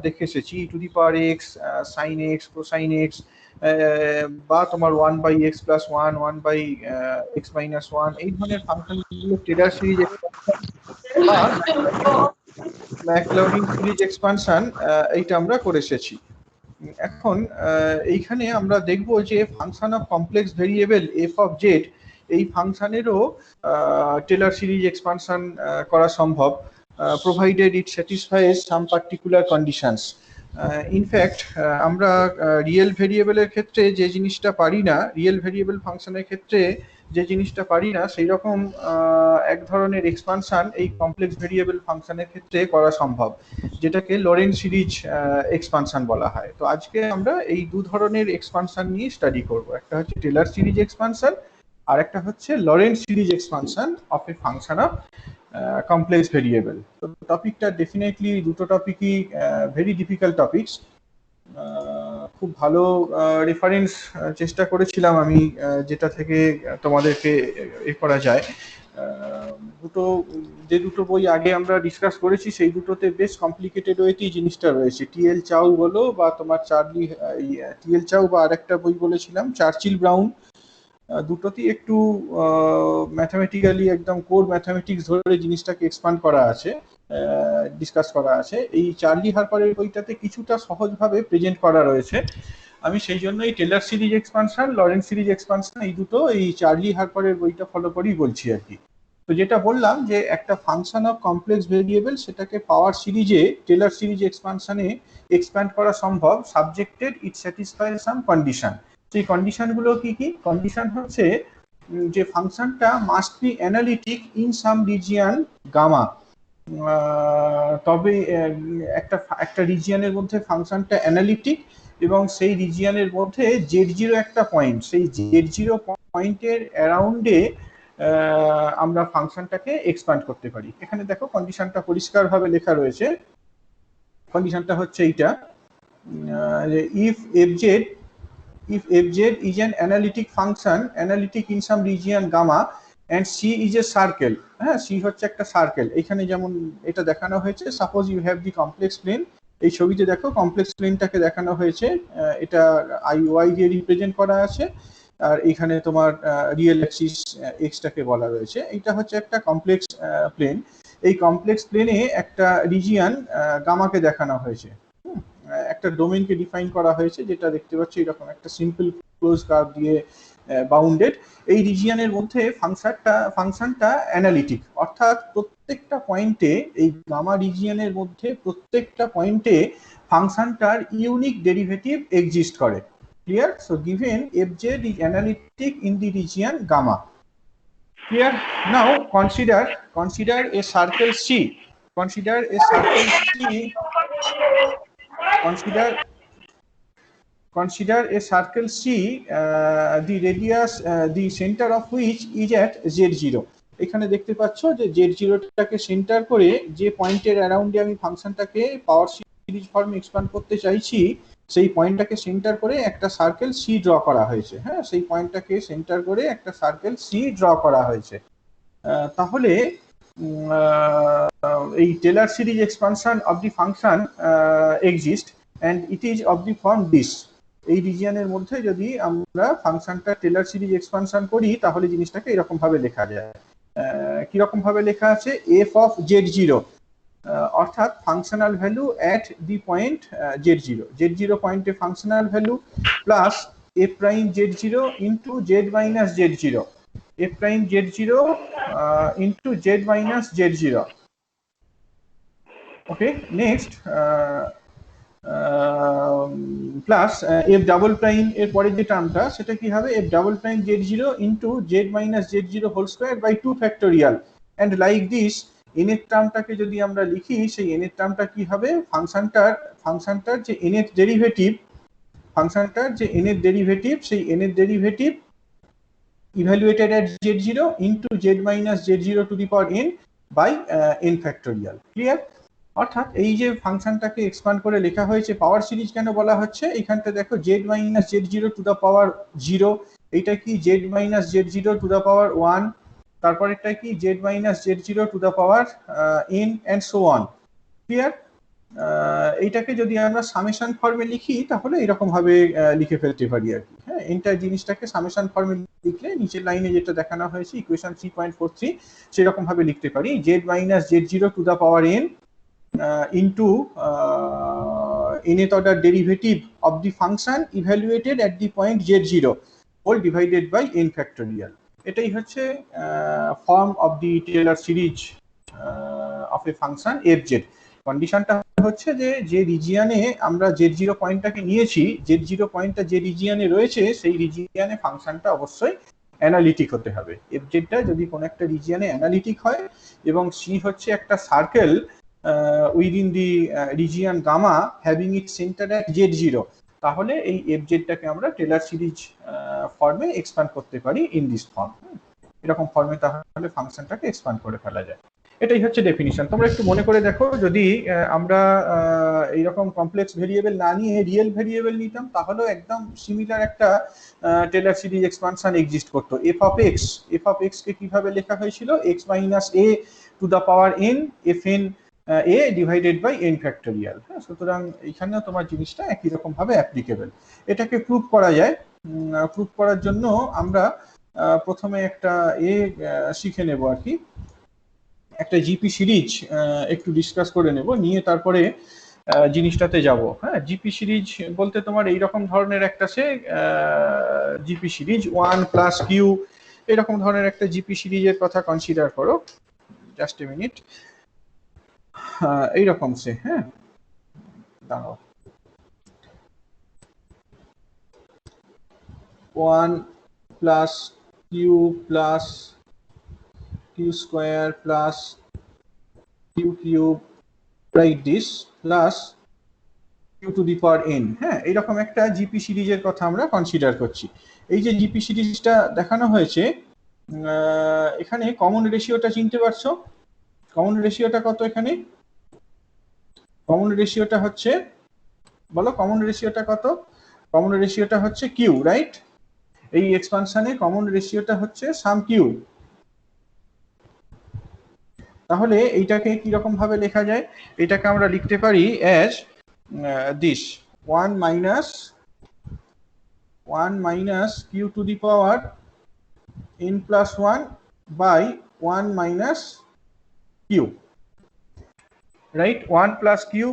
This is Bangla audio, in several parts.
দেখে এসেছি e to the power x, sine x, cosine x, বা তোমার 1/x+1, 1/x-1, এই ধরনের ফাংশনগুলো টেলর সিরিজ এক্সপানশন বা ম্যাকলাউরিন সিরিজ এক্সপানশন এইটা আমরা করে এসেছি। এখন এইখানে আমরা দেখব যে function of complex variable F of Z, এই ফাংশনেরও টেলর সিরিজ এক্সপানশন করা সম্ভব, provided it satisfies some particular conditions. In fact আমরা রিয়েল ভেরিয়েবলের ক্ষেত্রে যে জিনিসটা পারি না, রিয়েল ভেরিয়েবল ফাংশনের ক্ষেত্রে যে জিনিসটা পারি না, সেই রকম এক ধরনের এক্সপানশন এই কমপ্লেক্স ভেরিয়েবল ফাংশনের ক্ষেত্রে করা সম্ভব, যেটাকে লরেন্ট সিরিজ এক্সপানশন বলা হয়। তো আজকে আমরা এই দু ধরনের এক্সপানশন নিয়ে স্টাডি করব, একটা হচ্ছে টেলর সিরিজ এক্সপানশন আর একটা হচ্ছে Laurent series expansion of a function of complex variable. তো টপিকটা ডেফিনেটলি, দুটো টপিকই ভেরি ডিফিকাল্ট টপিকস। খুব ভালো রেফারেন্স চেষ্টা করেছিলাম আমি, যেটা থেকে তোমাদেরকে এ করা যায়। যে দুটো বই আগে আমরা ডিসকাস করেছি সেই দুটোতে বেশ কমপ্লিকেটেড ওয়েতেই জিনিসটা রয়েছে। টিএল চাউ বলো বা তোমার টিএল চাউ বা আরেকটা বই বলেছিলাম চার্চিল ব্রাউন, দুটোতেই একটু ম্যাথামেটিক্যালি একদম কোর ম্যাথামেটিক্স ধরে জিনিসটাকে এক্সপান্ড করা আছে, ডিসকাস করা আছে। এই চার্লি হার্পারের বইটাতে কিছুটা সহজভাবে প্রেজেন্ট করা রয়েছে। আমি সেই জন্য এই Taylor series expansion, Laurent series expansion, এই দুটো এই চার্লি হার্পারের বইটা ফলো করেই বলছি আর কি। তো যেটা বললাম যে একটা ফাংশন অফ কমপ্লেক্স ভেরিয়েবল, সেটাকে পাওয়ার সিরিজে টেলর সিরিজ এক্সপানশনে এক্সপ্যান্ড করা সম্ভব, subjected it satisfy some condition. সেই কন্ডিশনগুলো কি কি? কন্ডিশন হচ্ছে যে ফাংশনটা must be analytic in some region gamma, তবে একটা রিজিয়নের মধ্যে ফাংশনটা অ্যানালিটিক এবং সেই রিজিয়নের মধ্যে z0 একটা পয়েন্ট, সেই z0 পয়েন্টের অ্যারাউন্ডে আমরা ফাংশনটাকে এক্সপ্যান্ড করতে পারি। এখানে দেখো কন্ডিশনটা পরিষ্কারভাবে লেখা রয়েছে। কন্ডিশনটা হচ্ছে এইটা, if fz is an analytic function, analytic in some region gamma, and c is a circle, হ্যাঁ, c হচ্ছে একটা সার্কেল। এখানে যেমন এটা দেখানো হয়েছে, suppose you have the complex plane, এই ছবিতে দেখো কমপ্লেক্স প্লেনটাকে দেখানো হয়েছে, এটা y দিয়ে রিপ্রেজেন্ট করা আছে, আর এখানে তোমার রিয়েল অ্যাক্সিস এক্সটাকে বলা রয়েছে। এটা হচ্ছে একটা কমপ্লেক্স প্লেন। এই কমপ্লেক্স প্লেনে একটা রিজিয়ন গামাকে দেখানো হয়েছে, একটা ডোমেনকে ডিফাইন করা হয়েছে, যেটা দেখতে পাচ্ছি এরকম একটা সিম্পল ক্লোজ কার্ভ দিয়ে বাউন্ডেড। এই রিজিয়নের মধ্যে ফাংশনটা অ্যানালিটিক, অর্থাৎ প্রত্যেকটা পয়েন্টে, এই গামা রিজিয়নের মধ্যে প্রত্যেকটা পয়েন্টে ফাংশনটার ইউনিক ডেরিভেটিভ এক্সিস্ট করে। Clear? So given fz is analytic in the region gamma. Clear? Now consider a circle C. Consider a circle C. Consider a circle C, the radius, the center of which is at z0. এখানে দেখতে পাচ্ছ যে z0টাকে সেন্টার করে যে পয়েন্টের অ্যারাউন্ডে আমি ফাংশনটাকে পাওয়ার সিরিজ ফর্মে এক্সপ্যান্ড করতে চাইছি, সেই পয়েন্টটাকে সেন্টার করে একটা সার্কেল সি ড্র করা হয়েছে। হ্যাঁ, সেই পয়েন্টটাকে সেন্টার করে একটা সার্কেল সি ড্র করা হয়েছে। তাহলে এই Taylor series expansion of the function exist and it is of the form this. এই রিজিয়নের মধ্যে যদি আমরা ফাংশনটা টেলর সিরিজ এক্সপানশন করি, তাহলে জিনিসটাকে এরকম ভাবে লেখা যায়। কিরকম ভাবে লেখা আছে? f of z0, অর্থাৎ functional value at the point z0, z0 পয়েন্টে functional value plus f prime z0 into z minus z0, f prime z0 into z minus z0। Okay, next plus F double prime এর পরে যে টার্মটা, সেটা কি হবে? F double prime z0 into z minus z0 whole square by 2 factorial. And like this, N এর টার্মটাকে যদি আমরা লিখি, সেই এন এর টার্মটা কি হবে? ফাংশনটার যে এন এর ডেরিভেটিভ, সেই এন এর derivative evaluated at z0 into z minus z0 to the power n by n factorial. Clear? অর্থাৎ এই যে ফাংশনটাকে এক্সপ্যান্ড করে লেখা হয়েছে, পাওয়ার সিরিজ কেন বলা হচ্ছে? এখানটা দেখো z minus z0 two the পাওয়ার 0, এইটা কি z minus z0 two the পাওয়ার 1, তারপরেরটা কি z minus z0 two the power n and so on. Clear? এইটাকে যদি আমরা সামেশন ফর্মে লিখি তাহলে এরকম ভাবে লিখে ফেলতে পারি আর কি। হ্যাঁ, এন্টার জিনিসটাকে সামেশন ফর্মে লিখলে নিচের লাইনে যেটা দেখানো হয়েছে ইকুয়েশন 3.43 সেরকম ভাবে লিখতে পারি z minus z0 to the power n into nth order derivative of the function evaluated at the point z0 whole divided by n factorial। এটাই হচ্ছে form of the Taylor series of a function fz। কন্ডিশনটা হচ্ছে যে রিজিয়নে আমরা z0 পয়েন্টটাকে নিয়েছি, z0 পয়েন্টটা যে রিজিয়নে রয়েছে সেই রিজিয়নে ফাংশনটা অবশ্যই অ্যানালিটিক হতে হবে। fzটা যদি কোনো একটা রিজিয়নে অ্যানালিটিক হয় এবং c হচ্ছে একটা circle within the region gamma having it centre at z0, তাহলে এই fzটাকে আমরা টেলর সিরিজ ফর্মে এক্সপ্যান্ড করতে পারি ইন দিস ফর্ম। এরকম ফর্মে তাহলে ফাংশনটাকে এক্সপ্যান্ড করে ফেলা যায়। এটাই হচ্ছে ডেফিনিশন। তোমরা একটু মনে করে দেখো, যদি আমরা এইরকম কমপ্লেক্স ভেরিয়েবল না নিয়ে রিয়েল ভেরিয়েবল নিতাম তাহলেও একদম সিমিলার একটা টেলর সিরিজ এক্সপানশন এক্সিস্ট করতো। এফ অফ এক্স কে কিভাবে লেখা হয়েছিল? X minus a to the power N F n a divided by N factorial. হ্যাঁ, সুতরাং এখানেও তোমার জিনিসটা একই রকম ভাবে অ্যাপ্লিকেবল। এটাকে প্রুভ করা যায়। প্রুভ করার জন্য আমরা প্রথমে একটা শিখে নেব আর কি, একটা জিপি সিরিজ একটু ডিসকাস করে নেব, নিয়ে তারপরে জিনিসটাতে যাব। হ্যাঁ, জিপি সিরিজ বলতে তোমার এইরকম ধরনের একটা সে জিপি সিরিজ 1 প্লাস কিউ এরকম ধরনের একটা জিপি সিরিজের কথা কনসিডার করো। জাস্ট এ মিনিট, এইরকম সে, হ্যাঁ দাঁড়াও, 1 plus q plus q square plus q cube like this plus q to the power n. হ্যাঁ, এইরকম একটা জিপি সিরিজের কথা আমরা কনসিডার করছি। এই যে জিপি সিরিজটা দেখানো হয়েছে এখানে কমন রেশিওটা চিনতে পারছো? কমন রেশিওটা কত এখানে? কমন রেশিওটা হচ্ছে, বলো কমন রেশিওটা কত? কমন রেশিওটা হচ্ছে কিউ, রাইট? এই এক্সপানশনে কমন রেশিওটা হচ্ছে সাম কিউ। তাহলে এইটাকে কি রকম ভাবে লেখা যায়? এটাকে আমরা লিখতে পারি as this 1 minus q to the power n plus 1 by 1 minus q, right? 1 plus q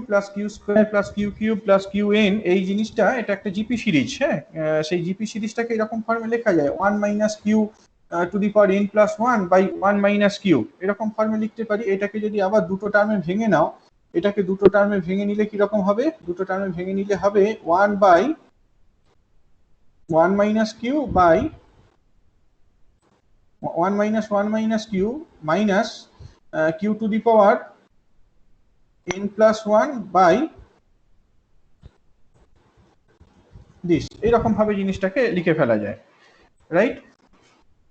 square plus q cube plus q n, এই জিনিসটা এটা একটা জিপি সিরিজ। হ্যাঁ, সেই জিপি সিরিজটাকে এরকম ফর্মে লেখা যায় 1 minus q to the power n plus 1 by 1 minus q, এরকম ফর্মে লিখতে পারি। এটাকে যদি আবার দুটো টার্মে ভেঙে নাও, এটাকে দুটো টার্মে ভেঙে নিলে কিরকম হবে? দুটো টার্মে ভেঙে নিলে হবে 1 by 1 minus q by 1 minus q minus q to the power n plus 1 by this, এরকম ভাবে জিনিসটাকে লিখে ফেলা যায়, রাইট?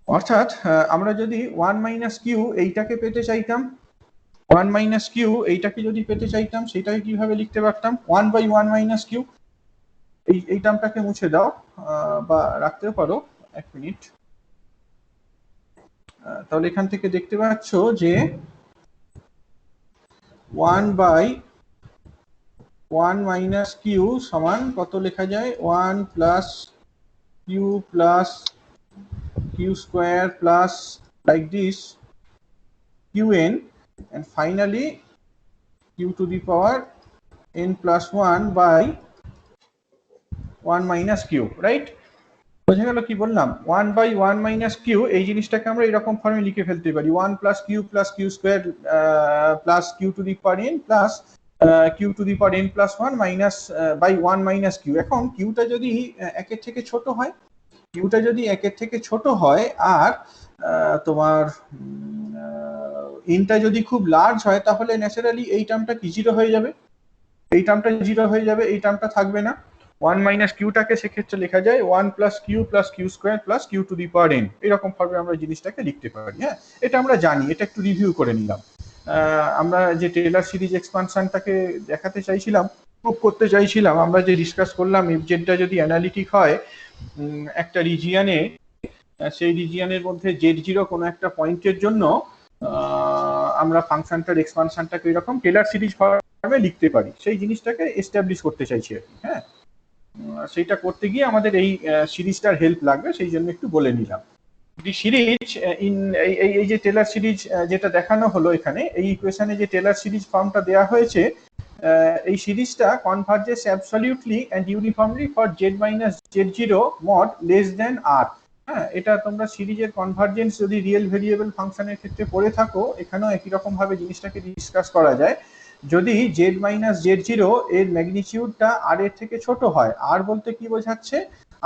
অর্থাৎ আমরা যদি 1 মাইনাস কিউ এইটাকে পেতে চাইতাম, 1 মাইনাস কিউ এইটাকে যদি পেতে চাইতাম সেটাকে কিভাবে লিখতে পারতাম? 1 বাই 1 মাইনাস কিউ। এই টার্মটাকে মুছে দাও বা রাখতেও পারো, এক মিনিট। তাহলে এখান থেকে দেখতে পাচ্ছ যে 1 বাই 1 মাইনাস কিউ সমান কত লেখা যায়? 1 plus q plus q square plus like this qn and finally q to the power n plus 1 by 1 minus q, right? বোঝা গেল কি বললাম? 1 বাই 1 মাইনাস কিউ এই জিনিসটাকে আমরা এরকম ফর্মে লিখে ফেলতে পারি 1 plus q square plus q to the power n plus q to the power n plus 1 minus by 1 minus q. এখন কিউটা যদি একের থেকে ছোট হয়, কিউটা যদি একের থেকে ছোট হয় আর তোমার এনটা যদি খুব লার্জ হয় তাহলে ন্যাচারালি এই টার্মটা কি জিরো হয়ে যাবে, এই টার্মটা জিরো হয়ে যাবে, এই টার্মটা থাকবে না। 1 মাইনাস কিউটাকে সেক্ষেত্রে লেখা যায় 1 plus q square plus q to the power n, এরকম ভাবে আমরা জিনিসটাকে লিখতে পারি। হ্যাঁ, এটা আমরা জানি, এটা একটু রিভিউ করে নিলাম। আমরা যে টেলর সিরিজ এক্সপানশনটাকে দেখাতে চাইছিলাম, প্রুভ করতে চাইছিলাম, আমরা যে ডিসকাস করলাম এফজেডটা যদি অ্যানালিটিক হয় একটা রিজিয়নে, সেই রিজিয়নের মধ্যে z0 কোনো একটা পয়েন্টের জন্য আমরা ফাংশনটার এক্সপানশনটাকে এরকম টেলর সিরিজ ফর্মে লিখতে পারি, সেই জিনিসটাকে এস্টাবলিশ করতে চাইছি আর কি। হ্যাঁ, সেইটা করতে গিয়ে আমাদের এই সিরিজটার হেল্প লাগবে, সেই জন্য একটু বলে নিলাম। দি সিরিজ ইন এই যে টেলার সিরিজ যেটা দেখানো হলো এখানে, এই ইকুয়েশনে যে টেলার সিরিজ ফর্মটা দেওয়া হয়েছে, এই সিরিজটা converges absolutely and uniformly for Z minus Z zero mod less than R. হ্যাঁ, এটা তোমরা সিরিজের কনভার্জেন্স যদি রিয়েল ভেরিয়েবল ফাংশনের ক্ষেত্রে পড়ে থাকো, এখানেও একই রকম ভাবে জিনিসটাকে ডিসকাস করা যায়। যদি জেড মাইনাস জেড জিরো এর ম্যাগনিটিউডটা আর এর থেকে ছোট হয়, আর বলতে কি বোঝাচ্ছে,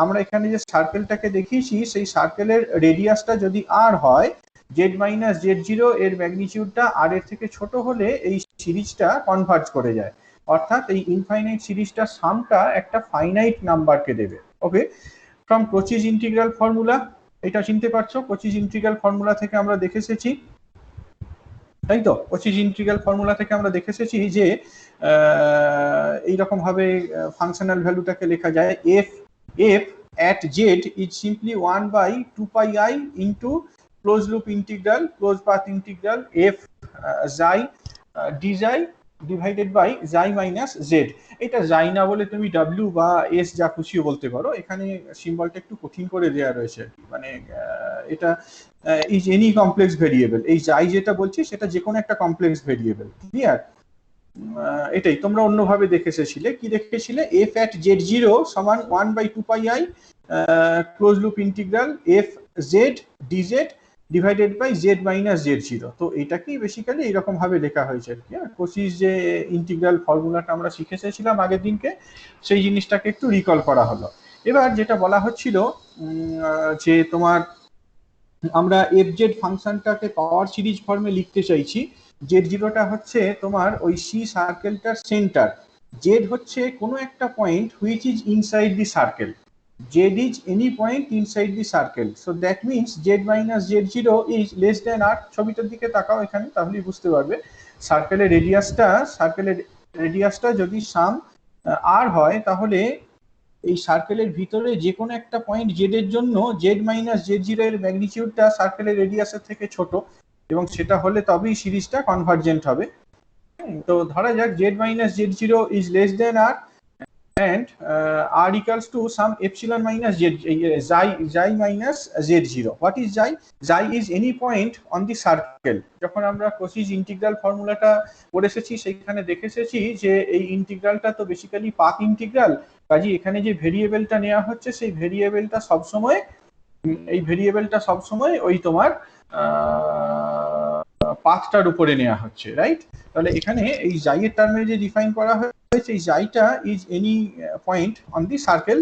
আমরা এখানে যে সার্কেলটাকে দেখিয়েছি সেই সার্কেলের রেডিয়াসটা যদি আর হয়, জেড মাইনাস জেড জিরো এর ম্যাগনিটিউডটা আর এর থেকে ছোট হলে এই সিরিজটা কনভার্জ করে যায়, অর্থাৎ এই ইনফাইনাইট সিরিজটা সামটা একটা ফাইনাইট নাম্বারকে দেবে। ওকে, ফ্রম কোচিজ ইন্টিগ্রাল ফর্মুলা, এটা চিনতে পারছো, কোচিজ ইন্টিগ্রাল ফর্মুলা থেকে আমরা দেখে এসেছি, তাই তো? কোচিজ ইন্টিগ্রাল ফর্মুলা থেকে আমরা দেখে এসেছি যে এইরকম ভাবে ফাংশনাল ভ্যালুটাকে লেখা যায়, F at z is simply 1/2 pi I into closed loop integral closed path integral f xi dxi divided by xi minus z। এটা xi না বলে তুমি w বা s যা খুশিও বলতে পারো, এখানে সিম্বলটা একটু কঠিন করে দেওয়া রয়েছে, মানে এটা ইজ এনি কমপ্লেক্স ভেরিয়েবল। এই xi যেটা বলছি সেটা যে কোনো একটা কমপ্লেক্স ভেরিয়েবল, ক্লিয়ার? এটাই তোমরা অন্যভাবে দেখে এসেছিলে, কি দেখেছিলে, এফ অ্যাট জেড জিরো সমান 1/2 pi I close loop integral F Z D Z divided by Z minus Z zero. তো এটাকেই বেসিক্যালি এইরকম ভাবে লেখা হয়েছে আর কি। কোচিজ যে ইন্টিগ্রাল ফর্মুলাটা আমরা শিখে এসেছিলাম আগের দিনকে, সেই জিনিসটাকে একটু রিকল করা হলো। এবার যেটা বলা হচ্ছিল যে তোমার আমরা এফ জেড ফাংশনটাকে পাওয়ার সিরিজ ফর্মে লিখতে চাইছি। জেড জিরোটা হচ্ছে তোমার ওই সি সার্কেলটার সেন্টার, জেড হচ্ছে কোনো একটা point which is inside the circle, Z is any point inside the circle. So that means Z minus Z zero is less than R. ছবিটার দিকে তাকাও এখানে, তাহলেই বুঝতে পারবে সার্কেলের রেডিয়াসটা যদি সাম আর হয়, তাহলে এই সার্কেলের ভিতরে যে কোনো একটা পয়েন্ট জেড এর জন্য জেড মাইনাস জেড জিরো এর ম্যাগনিটিউডটা সার্কেলের রেডিয়াসের থেকে ছোট, এবং সেটা হলে তবেই সিরিজটা কনভার্জেন্ট হবে। তো ধরা যাক z minus Z zero is less than r and r equals to some epsilon minus z xi minus z0. What is xi? Xi is any point on the circle. যখন আমরা কোচিজ ইন্টিগ্রাল ফর্মুলাটা পড়ে এসেছি সেখানে দেখে এসেছি যে এই ইন্টিগ্রালটা তো বেসিক্যালি পাথ ইন্টিগ্রাল, কাজেই এখানে যে ভেরিয়েবলটা নেওয়া হচ্ছে সেই ভেরিয়েবলটা সবসময় ওই তোমার পাথটার উপরে নেওয়া হচ্ছে, রাইট? তাহলে এখানে এই xi এর টার্মে যে ডিফাইন করা হয়েছে, এই xi-টা is any point on the circle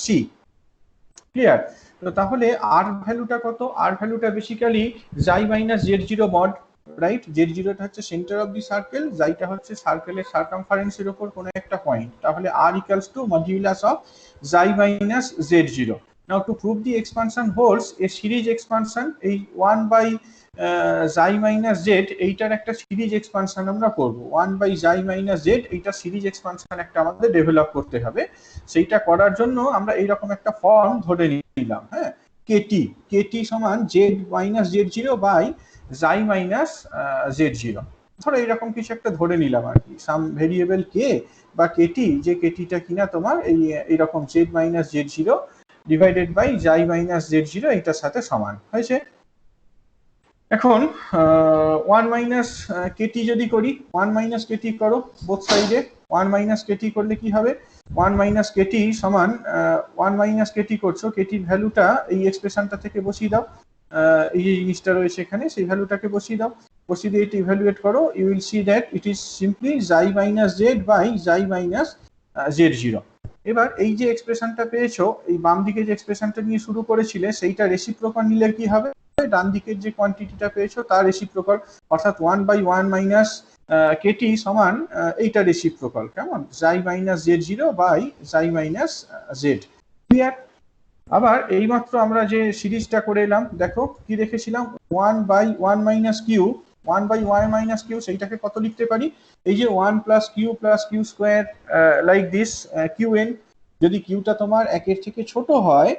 C, clear? তো তাহলে আর ভ্যালুটা কত? আর ভ্যালুটা basically xi minus z0 mod, right? z0টা হচ্ছে সেন্টার অফ দি সার্কেল, xi-টা হচ্ছে সার্কেলের সার্কামফারেন্সের উপর কোনো একটা পয়েন্ট, তাহলে r equals to modulus of xi minus z0। Now to prove the expansion holds a series expansion, এই 1 xi মাইনাস z এইটার একটা সিরিজ এক্সপানশন আমরা করব, 1 xi মাইনাস z এইটা সিরিজ এক্সপানশন একটা আমাদের ডেভেলপ করতে হবে। সেইটা করার জন্য আমরা এইরকম একটা ফর্ম ধরে নিলাম, হ্যাঁ, kt সমান z minus z0 by xi minus z0। ধরো এইরকম কিছু একটা ধরে নিলাম আর কি, সাম ভেরিয়েবল k বা kt, যে ktটা কিনা তোমার এইরকম z minus z0 divided by xi minus z0 এইটার সাথে সমান হয়েছে। এখন 1 মাইনাস kt যদি করি, 1 মাইনাস kt করো বোথ সাইডে, 1 মাইনাস kt করলে কি হবে, 1 মাইনাস kt সমান 1 মাইনাস kt করছো, kt এর ভ্যালুটা এই এক্সপ্রেশনটা থেকে বসিয়ে দাও, এই যে জিনিসটা রয়েছে এখানে সেই ভ্যালুটাকে বসিয়ে দাও, বসিয়ে দিয়ে এটা ইভ্যালুয়েট করো, you will see that it is simply xi minus z by xi minus z0। এবার এই যে এক্সপ্রেশনটা পেয়েছো, এই বাম দিকে যে এক্সপ্রেশনটা নিয়ে শুরু করেছিলে সেইটা রেসিপ্রোকাল নিলে কি হবে, ডান দিকের যে কোয়ান্টিটিটা পেয়েছো তার রেসিপ্রোকাল, অর্থাৎ 1/1 মাইনাস kt সমান এইটা রেসিপ্রোকাল, কেমন, xi minus z0 by xi minus z, clear? আবার এইমাত্র আমরা যে সিরিজটা করে এলাম, দেখো কি দেখেছিলাম, 1/1 মাইনাস q, 1/1 মাইনাস q, সেইটাকে কত লিখতে পারি, এই যে 1 plus q square like this qn। যদি qটা তোমার একের থেকে ছোট হয়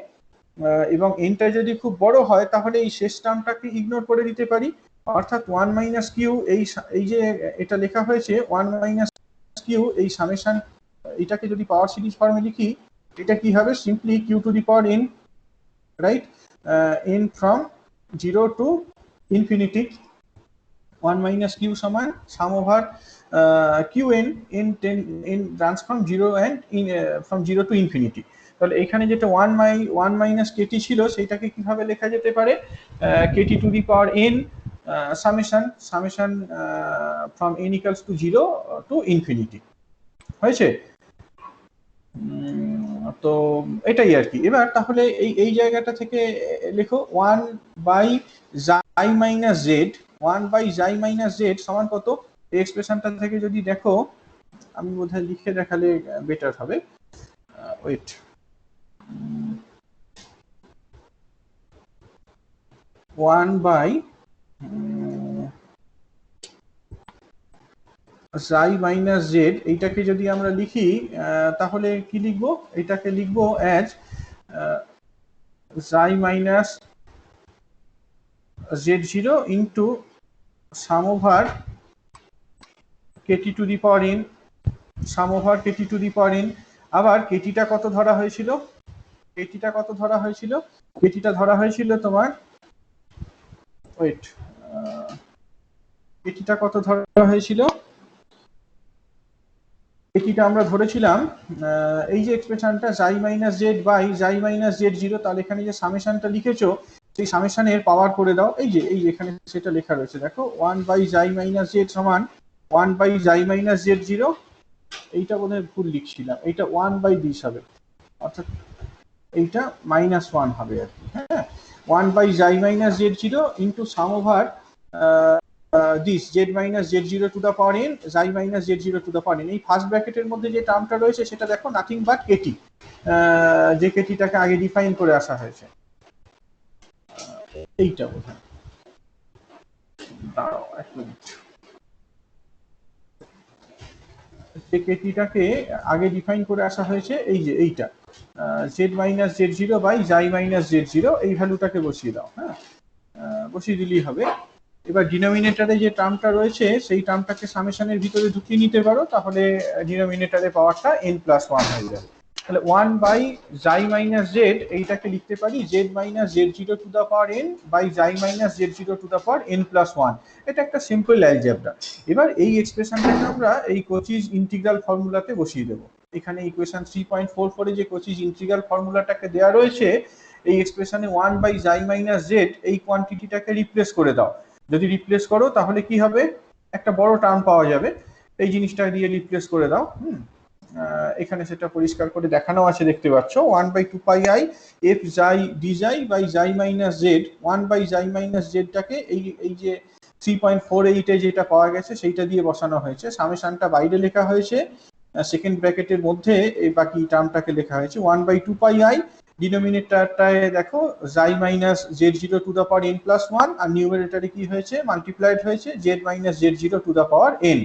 এবং এনটা যদি খুব বড় হয়, তাহলে এই শেষ টার্মটাকে ইগনোর করে দিতে পারি, অর্থাৎ 1 মাইনাস কিউ এই যে এটা লেখা হয়েছে 1 মাইনাস কিউ এই সামেশন, এটাকে যদি পাওয়ার সিরিজ ফর্মে লিখি এটা কি হবে, simply Q to the power n, right, n from 0 to infinity 1 minus Q সমান sum over Q N n runs from 0 and from 0 to infinity. তাহলে এখানে যেটা 1 মাইনাস কেটি ছিল সেইটাকে কিভাবে লেখা যেতে পারে, kt to the power n summation from n equals to 0 to infinity হয়েছে। তো এটাই আর কি। এবার তাহলে এই জায়গাটা থেকে লেখো 1 by xi minus Z, 1 by xi minus z সমান কত, এই এক্সপ্রেশনটা থেকে যদি দেখো, আমি বোধহয় লিখে দেখালে বেটার হবে, wait, one by xi minus z, এইটাকে যদি আমরা লিখি তাহলে কি লিখবো, এটাকে লিখবো as xi minus z0 into sum over kt to the power n, sum over kt to the power n। আবার কেটিটা কত ধরা হয়েছিল, কেটিটা কত ধরা হয়েছিল, কেটিটা ধরা হয়েছিল তোমার, ওয়েট, কেটিটা কত ধরা হয়েছিল, কেটিটা আমরা ধরেছিলাম এই যে এক্সপ্রেশনটা xi minus Z by xi minus Z zero, তাহলে এখানে যে সামেশনটা লিখেছো সেই সামেশনের পাওয়ার করে দাও, এই যে এখানে সেটা লেখা রয়েছে দেখো, 1 বাই জাই মাইনাস জেড সমান 1 by xi minus Z zero, এইটা বোধহয় ভুল লিখছিলাম, এইটা 1 বাই দিস হবে, অর্থাৎ এইটা -1 হবে আর কি, হ্যাঁ, 1 by xi minus Z zero into sum over this z minus Z zero to the power n xi minus Z zero to the power n। এই ফার্স্ট ব্র্যাকেটের মধ্যে যে টার্মটা রয়েছে সেটা দেখো নাথিং বাট কেটি, যে কেটিটাকে আগে ডিফাইন করে আসা হয়েছে, এইটা বোধহয়, দাঁড়াও এক মিনিট, যে কেটিটাকে আগে ডিফাইন করে আসা হয়েছে এই যে এইটা z minus Z zero by xi minus Z zero, এই ভ্যালুটাকে বসিয়ে দাও, হ্যাঁ, বসিয়ে দিলেই হবে। এবার ডিনোমিনেটরে যে টার্মটা রয়েছে সেই টার্মটাকে সামেশনের ভিতরে ঢুকিয়ে নিতে পারো, তাহলে ডিনোমিনেটরে পাওয়ারটা n+1 হয়ে যাবে। তাহলে 1 বাই জাই মাইনাস জেড এইটাকে লিখতে পারি z minus Z zero to the power n by xi minus Z zero to the power n+1। এটা একটা সিম্পল অ্যালজেব্রা। এবার এই এক্সপ্রেশনটাকে আমরা এই কোচিজ ইন্টিগ্রাল ফর্মুলাতে বসিয়ে দেবো। এখানে ইকুয়েশন 3.44 এ যে কোচিজ ইন্টিগ্রাল ফর্মুলাটাকে দেওয়া রয়েছে, এই এক্সপ্রেশনে 1 বাই জাই মাইনাস জেড এই কোয়ান্টিটিটাকে রিপ্লেস করে দাও। যদি রিপ্লেস করো তাহলে কি হবে, একটা বড় টার্ম পাওয়া যাবে, এই জিনিসটা দিয়ে রিপ্লেস করে দাও। এখানে সেটা পরিষ্কার করে দেখানো আছে, দেখতে পাচ্ছ 1 by 2 pi I F xi D xi by xi minus Z, 1 by xi minus জেডটাকে এই যে 3.48 এ যেটা পাওয়া গেছে সেইটা দিয়ে বসানো হয়েছে, সামেশনটা বাইরে লেখা হয়েছে, সেকেন্ড ব্র্যাকেটের মধ্যে এই বাকি টার্মটাকে লেখা হয়েছে 1 বাই 2 পাই আই, ডিনোমিনেটরটায় দেখো জাই minus Z zero to the power n+1, আর নিউমারেটরে কি হয়েছে, মাল্টিপ্লাইড হয়েছে Z minus Z zero to the power n।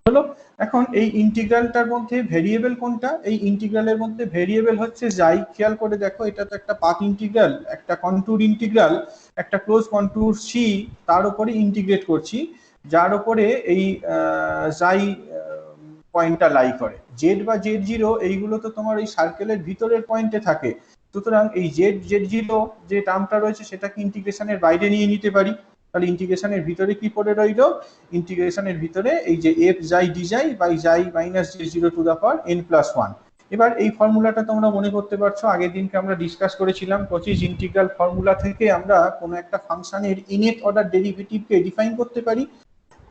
হলো। এখন এই ইন্টিগ্রালটার মধ্যে ভেরিয়েবল কোনটা, এই ইন্টিগ্রালের মধ্যে ভেরিয়েবল হচ্ছে জাই, খেয়াল করে দেখো এটা তো একটা পাথ ইন্টিগ্রাল, একটা কন্টুর ইন্টিগ্রাল, একটা ক্লোজ কন্টুর সি তার উপরে ইন্টিগ্রেট করছি, যার উপরে এই জাই পয়েন্টটা লাই করে। জেড বা জেড জিরো এইগুলো তো তোমার এই সার্কেলের ভিতরের পয়েন্টে থাকে, সুতরাং এই জেড জিরো যে টার্মটা রয়েছে সেটাকে ইন্টিগ্রেশনের বাইরে নিয়ে নিতে পারি, তাহলে ইন্টিগ্রেশনের ভিতরে কি পড়ে রইল, ইন্টিগ্রেশনের ভিতরে এই যে F xi D xi by xi minus z zero to the power n+1। এবার এই ফর্মুলাটা তোমরা মনে করতে পারছো, আগের দিনকে আমরা ডিসকাস করেছিলাম কোচিজ ইন্টিগ্রাল ফর্মুলা থেকে আমরা কোনো একটা ফাংশনের ইনেট অর্ডার ডেরিভেটিভকে ডিফাইন করতে পারি।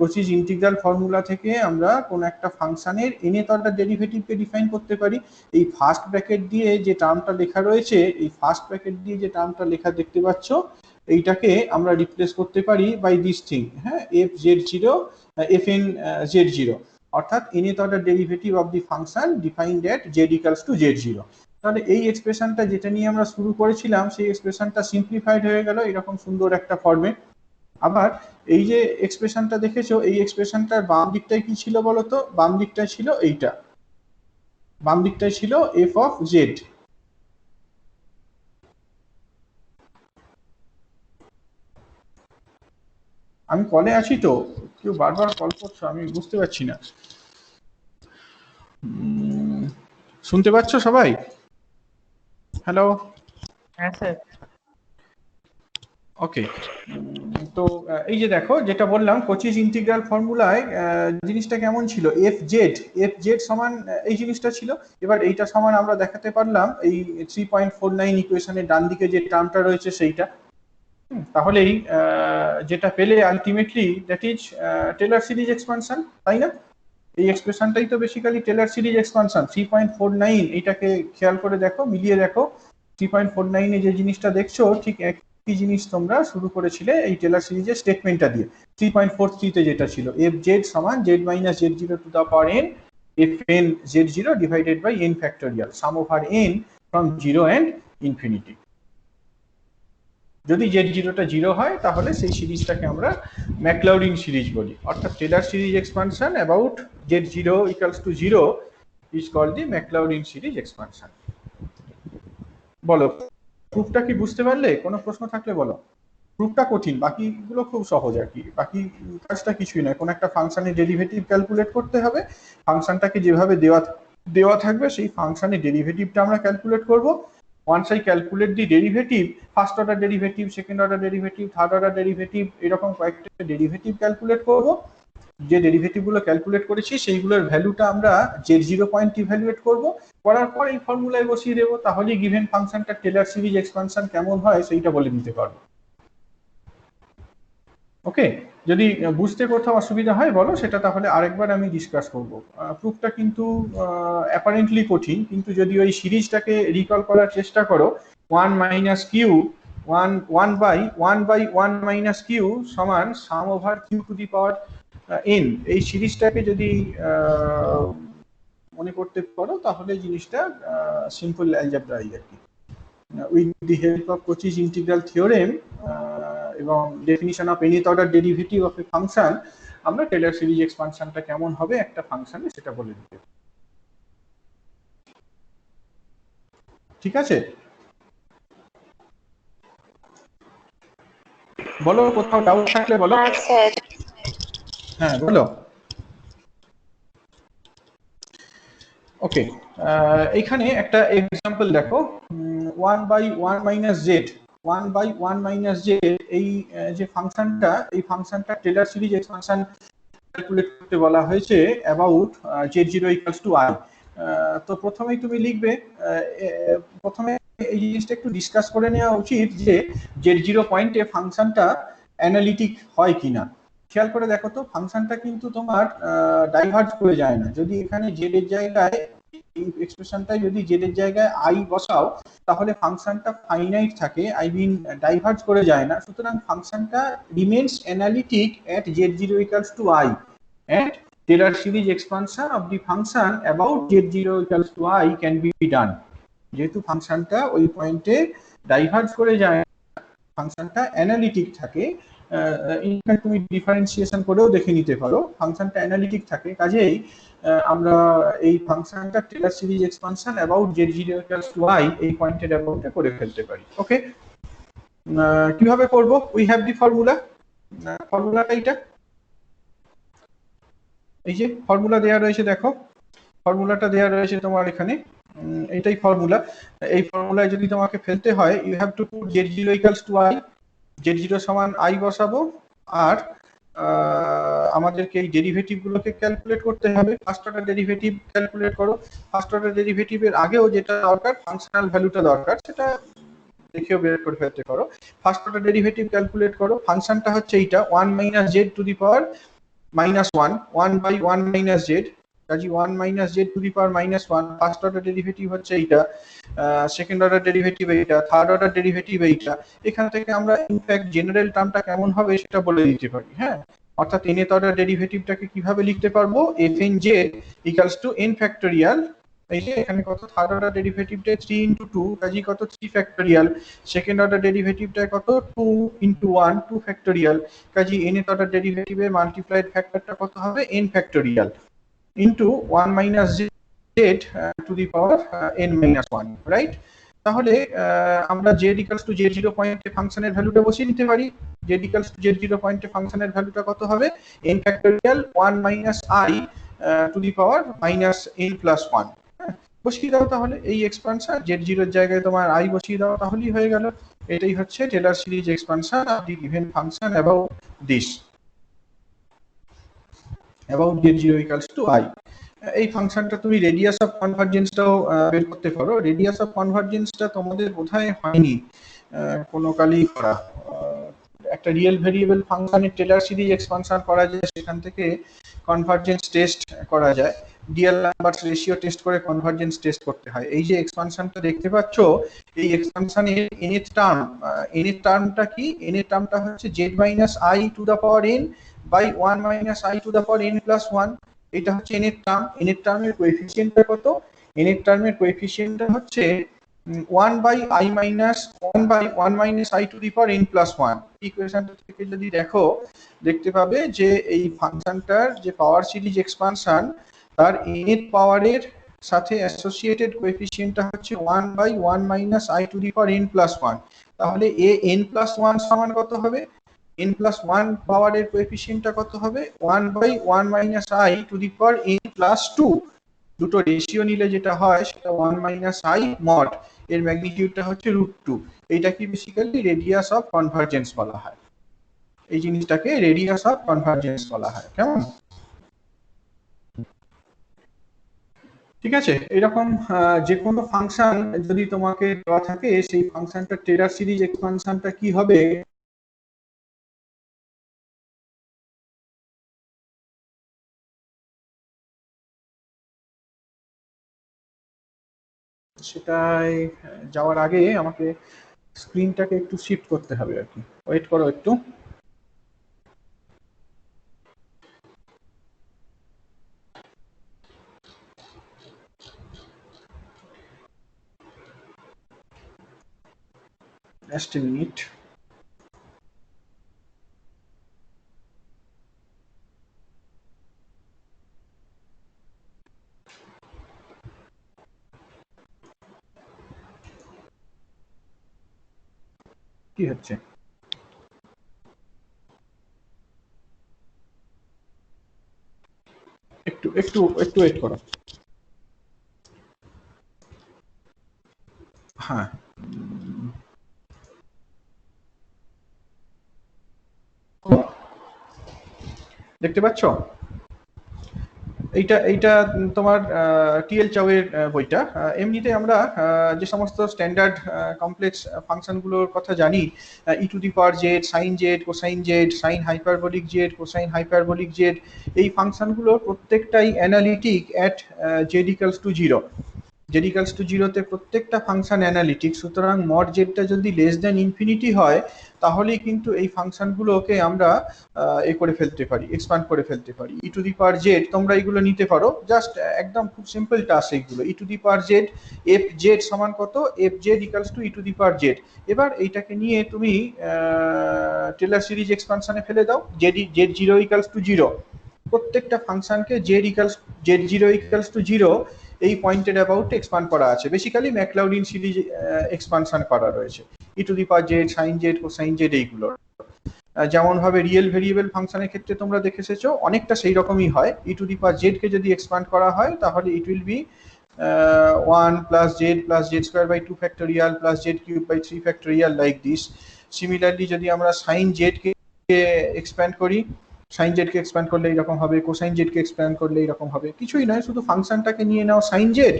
কোচিজ ইন্টিগ্রাল ফর্মুলা থেকে আমরা কোন একটা ফাংশনের nth অর্ডার ডেরিভেটিভকে ডিফাইন করতে পারি। এই ফার্স্ট ব্র্যাকেট দিয়ে যে টার্মটা লেখা রয়েছে, এই ফার্স্ট ব্র্যাকেট দিয়ে যে টার্মটা লেখা দেখতে পাচ্ছ, এইটাকে আমরা রিপ্লেস করতে পারি বাই দিস থিং, হ্যাঁ, F Z zero F N Z zero, অর্থাৎ nth order derivative of the function defined at Z equals to Z zero. তাহলে এই এক্সপ্রেশনটা যেটা নিয়ে আমরা শুরু করেছিলাম সেই এক্সপ্রেশনটা সিম্পলিফাইড হয়ে গেল এরকম সুন্দর একটা ফর্মে। আবার এই যে এক্সপ্রেশনটা দেখেছো, এই এক্সপ্রেশনটার বাম দিকটায় কি ছিল বলতো, বাম দিকটায় ছিল এইটা, বাম দিকটায় ছিল এফ অফ জেড, আমি কলে আছি তো, কেউ বারবার কল করছো, আমি বুঝতে পারছি না। শুনতে পাচ্ছ সবাই? হ্যালো। হ্যাঁ স্যার। ওকে, তো এই যে দেখো যেটা বললাম কোচিজ ইন্টিগ্রাল ফর্মুলায় জিনিসটা কেমন ছিল, এফ জেড সমান এই জিনিসটা ছিল। এবার এইটা সমান আমরা দেখাতে পারলাম এই 3.49 ইকুয়েশনের ডান দিকে যে টার্মটা রয়েছে সেইটা। তাহলেই যেটা পেলে ultimately that is Taylor series expansion, তাই না? এই এক্সপ্রেশনটাই তো বেসিক্যালি টেলর সিরিজ এক্সপানশন। 3.49 এইটাকে খেয়াল করে দেখো, মিলিয়ে দেখো, 3.49 এ যে জিনিসটা দেখছো ঠিক একই জিনিস তোমরা শুরু করেছিলে এই টেলর সিরিজের স্টেটমেন্টটা দিয়ে। 3.43 তে যেটা ছিল এফ জেড সমান Z minus Z zero to the power N F N Z zero divided by N factorial sum over N from zero and infinity. যদি জেড জিরোটা জিরো হয় তাহলে সেই সিরিজটাকে আমরা ম্যাকলাউরিন সিরিজ বলি, অর্থাৎ Taylor series expansion about Z zero equals to zero is called the Maclaurin series expansion. বলো প্রুফটা কি বুঝতে পারলে? কোনো প্রশ্ন থাকলে বলো। প্রুফটা কঠিন, বাকিগুলো খুব সহজ আর কি, বাকি কাজটা কিছুই নয়। কোনো একটা ফাংশনের ডেরিভেটিভ ক্যালকুলেট করতে হবে, ফাংশনটাকে যেভাবে দেওয়া থাকবে সেই ফাংশনের ডেরিভেটিভটা আমরা ক্যালকুলেট করব। Once I calculate the derivative, first order derivative, second order derivative, third order derivative, এরকম কয়েকটা ডেরিভেটিভ ক্যালকুলেট করব। যে ডেরিভেটিভ গুলো ক্যালকুলেট করেছি সেইগুলোর ভ্যালুটা আমরা z0 পয়েন্ট ইভ্যালুয়েট করব, করার পর এই ফর্মুলায় বসিয়ে দেবো, তাহলেই গিভেন ফাংশনটা টেলর সিরিজ এক্সপানশন কেমন হয় সেইটা বলে দিতে পারবো। ওকে, যদি বুঝতে কোথাও অসুবিধা হয় বলো, সেটা তাহলে আরেকবার আমি ডিসকাস করব। প্রুফটা কিন্তু অ্যাপারেন্টলি কঠিন, কিন্তু যদি ওই সিরিজটাকে রিকল করার চেষ্টা করো, 1 minus Q 1 by 1 minus Q সমান sum over Q to the power N, এই সিরিজটাকে যদি মনে করতে পারো তাহলে জিনিসটা সিম্পল অ্যালজেব্রাই আর কি। With the help of Cauchy's integral theorem এবং definition of nth order derivative of a function, আমরা টেলর সিরিজ এক্সপানশনটা কেমন হবে একটা ফাংশনে সেটা বলে দিতে। ঠিক আছে, বলো কোথাও ডাউট থাকলে বলো। হ্যাঁ বলো। ওকে, এইখানে একটা এক্সাম্পল দেখো, 1 by 1 minus Z 1 by 1 minus z, এই যে ফাংশনটা, এই ফাংশনটা টেলর সিরিজ এক্সপানশন ক্যালকুলেট করতে বলা হয়েছে about z0 equals to i। তো প্রথমেই তুমি লিখবে, প্রথমে এই জিনিসটা একটু ডিসকাস করে নেওয়া উচিত যে z0 পয়েন্টে ফাংশনটা অ্যানালিটিক হয় কিনা। খেয়াল করে দেখো তো, ফাংশনটা কিন্তু তোমার ডাইভার্জ করে যায় না। যদি এখানে z এর জায়গায় এই এক্সপ্রেশনটাই যদি z এর জায়গায় i বসাও তাহলে ফাংশনটা ফাইনাইট থাকে, আই মিন ডাইভার্জ করে যায় না। সুতরাং ফাংশনটা remains analytic at z0 equals to i and Taylor series expansion of the function about z0 equals to i can be done। যেহেতু ফাংশনটা ওই পয়েন্টে ডাইভার্জ করে যায়, ফাংশনটা অ্যানালিটিক থাকে, ইনফ্যাক্ট তুমি ডিফারেন্সিয়েশন করেও দেখে নিতে পারো ফাংশনটা অ্যানালিটিক থাকে, কাজেই আমরা এই ফাংশনটা Taylor series expansion about z0 equals to i এই পয়েন্টের অ্যাবাউটে করে ফেলতে পারি। ওকে, কিভাবে করব? We have the formula. ফর্মুলাটা এইটা, এই যে ফর্মুলা দেওয়া রয়েছে, দেখো ফর্মুলাটা দেওয়া রয়েছে তোমার এখানে, এটাই ফর্মুলা। এই ফর্মুলায় যদি তোমাকে ফেলতে হয়, you have to put z0 equals to i, z0 সমান i বসাবো, আর আমাদেরকে এই ডেরিভেটিভ গুলোকে ক্যালকুলেট করতে হবে। ফার্স্ট অর্ডার ডেরিভেটিভ ক্যালকুলেট করো। ফার্স্ট অর্ডার ডেরিভেটিভের আগেও যেটা দরকার, ফাংশনাল ভ্যালুটা দরকার, সেটা দেখেও বের করে ফেলতে পারো। ফার্স্ট অর্ডার ডেরিভেটিভ ক্যালকুলেট করো। ফাংশনটা হচ্ছে এইটা 1 minus Z two the power minus 1 by 1 minus z, কাজে 1 minus z to the power minus 1, first order derivative হচ্ছে এইটা, সেকেন্ড অর্ডার ডেরিভেটিভ এইটা, থার্ড অর্ডার ডেরিভেটিভ এইটা। এখান থেকে আমরা ইনফ্যাক্ট জেনারেল টার্মটা কেমন হবে সেটা বলে দিতে পারি। হ্যাঁ, অর্থাৎ nth অর্ডার ডেরিভেটিভটাকে কিভাবে লিখতে পারবো, fnj equals to n factorial, এই যে এখানে কত, থার্ড অর্ডার ডেরিভেটিভটা 3 into 2, কাজে কত 3 ফ্যাক্টোরিয়াল, সেকেন্ড অর্ডার ডেরিভেটিভটা কত 2 into 1 2 ফ্যাক্টোরিয়াল, কাজে nth অর্ডার ডেরিভেটিভের মাল্টিপ্লাইড ফ্যাক্টরটা কত হবে n factorial into 1 minus z two the power n minus 1, right? তাহলে আমরা z ইকুয়ালস টু z0 পয়েন্টে ফাংশনের ভ্যালুটা বসিয়ে নিতে পারি। z ইকুয়ালস টু z0 পয়েন্টে ফাংশনের ভ্যালুটা কত হবে? n factorial 1 minus i to the power minus n plus 1। বসিয়ে দাও তাহলে এই এক্সপানশন, z0 এর জায়গায় তোমার i বসিয়ে দাও, তাহলেই হয়ে গেল। এটাই হচ্ছে Taylor series expansion of the given function about this, about z0 equals to i। এই ফাংশনটা তুমি রেডিয়াস অফ কনভারজেন্সটাও বের করতে পারো। রেডিয়াস অফ কনভারজেন্সটা তোমাদের বোধহয় হয়নি কোনো কালই করা। একটা রিয়েল ভেরিয়েবল ফাংশনের টেলর সিরিজ এক্সপানশন করা যায়, সেখান থেকে কনভারজেন্স টেস্ট করা যায়। রিয়েল নাম্বার রেশিও টেস্ট করে কনভারজেন্স টেস্ট করতে হয়। এই যে এক্সপানশনটা দেখতে পাচ্ছ, এই এক্সপানশনের n এর টার্ম, n এর টার্মটা কি? n এর টার্মটা হচ্ছে z minus i to the power n by 1 minus i to the power n plus 1। এটা হচ্ছে n এর টার্ম। n এর টার্মের কোএফিসিয়েন্টটা কত? n এর টার্মের কোএফিসিয়েন্টটা হচ্ছে 1 by i minus 1 by 1 minus i to the power n plus 1। ইকুয়েশনটা থেকে যদি দেখো, দেখতে পাবে যে এই ফাংশনটার যে পাওয়ার সিরিজ এক্সপানশন, তার n এর পাওয়ারের সাথে অ্যাসোসিয়েটেড কোএফিসিয়েন্টটা হচ্ছে 1 by 1 minus i to the power n plus 1। তাহলে a n প্লাস 1 সমান কত হবে? n প্লাস 1 পাওয়ারের কোএফিসিয়েন্টটা কত হবে? 1 by 1 minus i to the power n plus 2। দুটো রেশিও নিলে যেটা হয় সেটা 1 মাইনাস i মড, এর ম্যাগনিটিউডটা হচ্ছে √2। এইটা কি বেসিক্যালি রেডিয়াস অফ কনভারজেন্স বলা হয়। এই জিনিসটাকে রেডিয়াস অফ কনভারজেন্স বলা হয়। কেমন? ঠিক আছে। এরকম যে কোনো ফাংশন যদি তোমাকে দেওয়া থাকে, সেই ফাংশনটা টেলর সিরিজ এক্সপানশনটা কি হবে সেটাই যাওয়ার আগে আমাকে স্ক্রিনটাকে একটু শিফট করতে হবে আর কি। ওয়েট করো একটু। Just a minute. কি হচ্ছে? একটু একটু একটু ওয়েট করো। হ্যাঁ, দেখতে পাচ্ছ? এইটা এইটা তোমার টিএল চাউয়ের বইটা। এমনিতে আমরা যে সমস্ত স্ট্যান্ডার্ড কমপ্লেক্স ফাংশনগুলোর কথা জানি, e to the power Z, sine Z, cosine Z, sine hyperbolic Z, cosine hyperbolic Z, এই ফাংশনগুলোর প্রত্যেকটাই analytic at Z equals to 0। Z equals to 0-তে প্রত্যেকটা ফাংশন অ্যানালিটিক। সুতরাং মড জেডটা যদি লেস দ্যান ইনফিনিটি হয়, তাহলেই কিন্তু এই ফাংশনগুলোকে আমরা এ করে ফেলতে পারি, এক্সপ্যান্ড করে ফেলতে পারি। ই টু দি পাওয়ার জেড তোমরা এগুলো নিতে পারো, জাস্ট একদম খুব সিম্পল টাস্ক এইগুলো। E to the power Z, F Z সমান কত? F Z equals to e to the power Z. এবার এইটাকে নিয়ে তুমি টেলর সিরিজ এক্সপানশনে ফেলে দাও। জেড জিরো ইকুয়ালস টু 0, প্রত্যেকটা ফাংশনকে জেড জিরো ইকুয়ালস টু 0 এই পয়েন্টের অ্যাবাউট এক্সপান্ড করা আছে। বেসিক্যালি ম্যাকলাউডিন সিরিজ এক্সপানশন করা রয়েছে e to the power Z, sine Z, cosine Z এইগুলো। যেমন ভাবে রিয়েল ভেরিয়েবল ফাংশনের ক্ষেত্রে তোমরা দেখে এসেছো, অনেকটা সেই রকমই হয়। ই টু দি পাওয়ার জেড কে যদি এক্সপান্ড করা হয়, তাহলে it will be 1 plus z square by 2 factorial plus z cube by 3 factorial, like this. Similarly যদি আমরা সাইন জেড কে এক্সপ্যান্ড করি, সাইন জেড কে এক্সপ্যান্ড করলে এইরকম হবে, কোসাইন জেড কে এক্সপ্যান্ড করলে এইরকম হবে। কিছুই নয়, শুধু ফাংশনটাকে নিয়ে নাও সাইন জেড,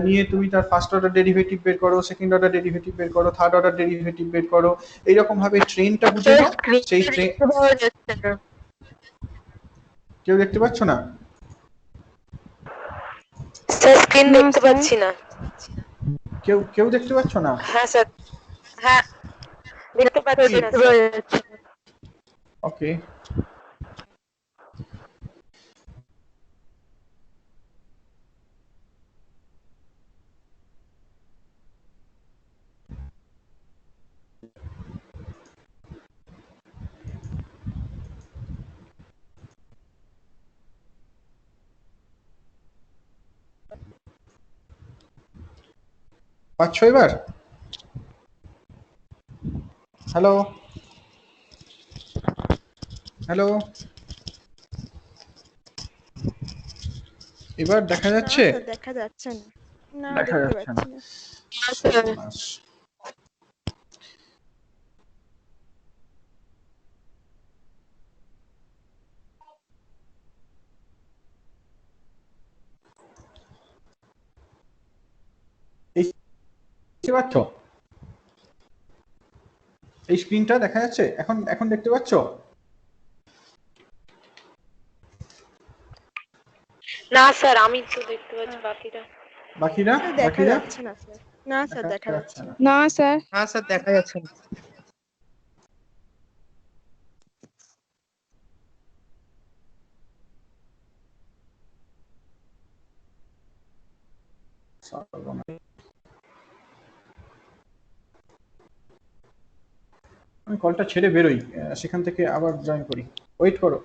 নিয়ে তুমি তার ফার্স্ট অর্ডার ডেরিভেটিভ বের করো, সেকেন্ড অর্ডার ডেরিভেটিভ বের করো, থার্ড অর্ডার ডেরিভেটিভ বের করো। এইরকম ভাবে ট্রেনটা বুঝে নাও। সেই ট্রেন কেউ দেখতে পাচ্ছ না? স্যার স্ক্রিন দেখতে পাচ্ছি না। কেউ কেউ দেখতে পাচ্ছ না? হ্যাঁ স্যার, হ্যাঁ দেখতে পাচ্ছি না স্যার। ওকে। পাচ্ছ এবার? হ্যালো হ্যালো, এবার দেখা না যাচ্ছে? স্যার দেখা যাচ্ছে না। না দেখা দেখতে যাচ্ছে না। পাচ্ছি না। সর্বনাশ। এই দেখতে পাচ্ছ? এই স্ক্রিনটা দেখা যাচ্ছে এখন? এখন দেখতে পাচ্ছ? না স্যার, আমি তো দেখতে পাচ্ছি, বাকিরা বাকিরা স্যার দেখা বাকিরা যাচ্ছে না স্যার। না স্যার দেখা যাচ্ছে না। না স্যার। হ্যাঁ স্যার দেখা যাচ্ছে না। সর্বনাশ। আমি কলটা ছেড়ে বেরোই, সেখান থেকে আবার জয়েন করি। ওয়েট করো।